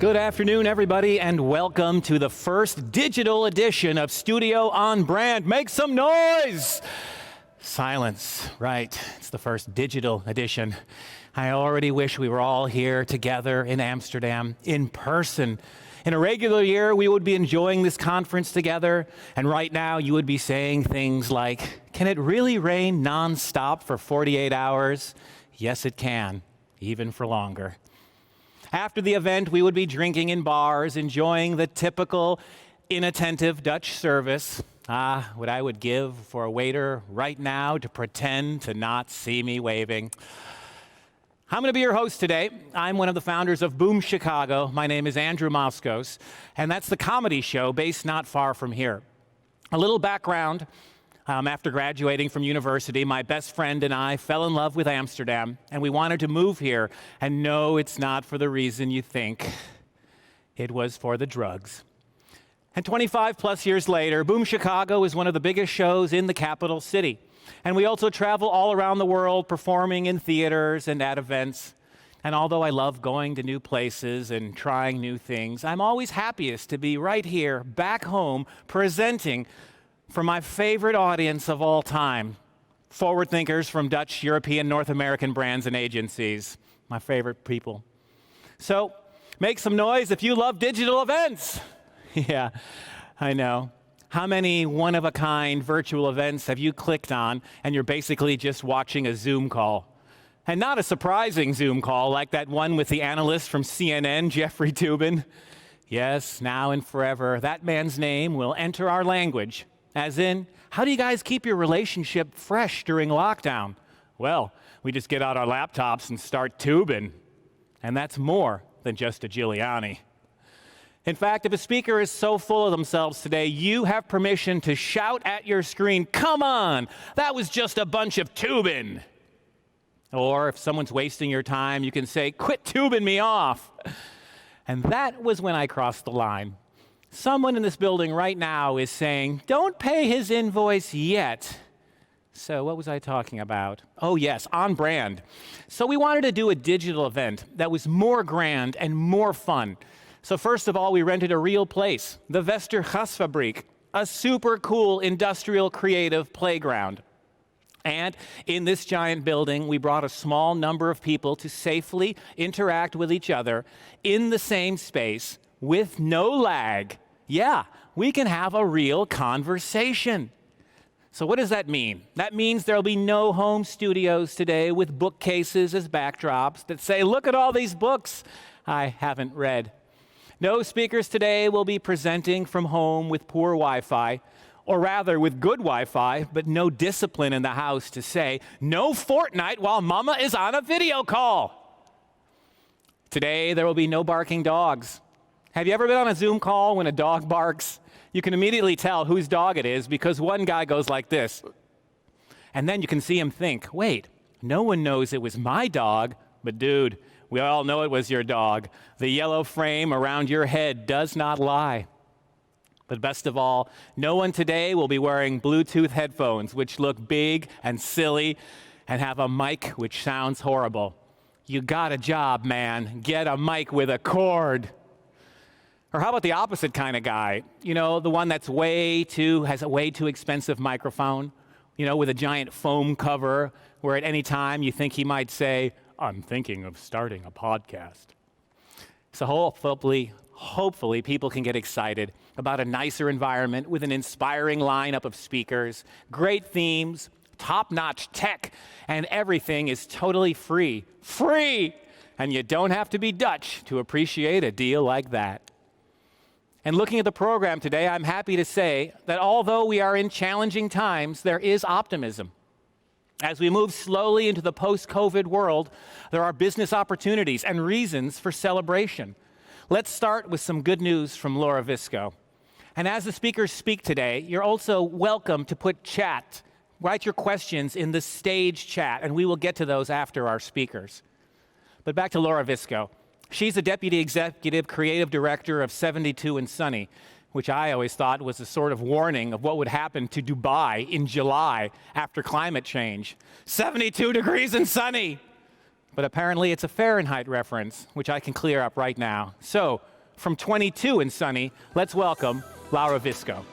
Good afternoon, everybody, and welcome to the first digital edition of Studio OnBrand. Make some noise! Silence, right. It's the first digital edition. I already wish we were all here together in Amsterdam, in person. In a regular year, we would be enjoying this conference together, and right now you would be saying things like, can it really rain nonstop for 48 hours? Yes, it can, even for longer. After the event, we would be drinking in bars, enjoying the typical inattentive Dutch service. What I would give for a waiter right now to pretend to not see me waving. I'm going to be your host today. I'm one of the founders of Boom Chicago. My name is Andrew Moskos, and that's the comedy show based not far from here. A little background. After graduating from university, my best friend and I fell in love with Amsterdam, and we wanted to move here. And no, it's not for the reason you think. It was for the drugs. And 25 plus years later, Boom Chicago is one of the biggest shows in the capital city. And we also travel all around the world, performing in theaters and at events. And although I love going to new places and trying new things, I'm always happiest to be right here, back home, presenting for my favorite audience of all time, forward thinkers from Dutch, European, North American brands and agencies, my favorite people. So make some noise if you love digital events. Yeah, I know. How many one-of-a-kind virtual events have you clicked on and you're basically just watching a Zoom call? And not a surprising Zoom call like that one with the analyst from CNN, Jeffrey Toobin. Yes, now and forever, that man's name will enter our language. As in, how do you guys keep your relationship fresh during lockdown? Well, we just get out our laptops and start tubing. And that's more than just a Giuliani. In fact, if a speaker is so full of themselves today, you have permission to shout at your screen, "Come on, that was just a bunch of tubing." Or if someone's wasting your time, you can say, "Quit tubing me off." And that was when I crossed the line. Someone in this building right now is saying, "Don't pay his invoice yet." So what was I talking about? Oh yes, OnBrand. So we wanted to do a digital event that was more grand and more fun. So first of all, we rented a real place, the Westergasfabriek, a super cool industrial creative playground. And in this giant building, we brought a small number of people to safely interact with each other in the same space with no lag. Yeah, we can have a real conversation. So what does that mean? That means there'll be no home studios today with bookcases as backdrops that say, "Look at all these books I haven't read." No speakers today will be presenting from home with poor Wi-Fi, or rather with good Wi-Fi, but no discipline in the house to say, "No Fortnite while mama is on a video call." Today, there will be no barking dogs. Have you ever been on a Zoom call when a dog barks? You can immediately tell whose dog it is because one guy goes like this. And then you can see him think, wait, no one knows it was my dog, but dude, we all know it was your dog. The yellow frame around your head does not lie. But best of all, no one today will be wearing Bluetooth headphones, which look big and silly and have a mic which sounds horrible. You got a job, man. Get a mic with a cord. Or how about the opposite kind of guy? You know, the one that's has a way too expensive microphone, you know, with a giant foam cover where at any time you think he might say, "I'm thinking of starting a podcast." So hopefully people can get excited about a nicer environment with an inspiring lineup of speakers, great themes, top-notch tech, and everything is totally free. Free! And you don't have to be Dutch to appreciate a deal like that. And looking at the program today, I'm happy to say that although we are in challenging times, there is optimism. As we move slowly into the post-COVID world, there are business opportunities and reasons for celebration. Let's start with some good news from Laura Visco. And as the speakers speak today, you're also welcome to write your questions in the stage chat, and we will get to those after our speakers. But back to Laura Visco. She's the Deputy Executive Creative Director of 72 & Sunny, which I always thought was a sort of warning of what would happen to Dubai in July after climate change. 72 degrees and sunny! But apparently it's a Fahrenheit reference, which I can clear up right now. So, From 22 and sunny, let's welcome Laura Visco.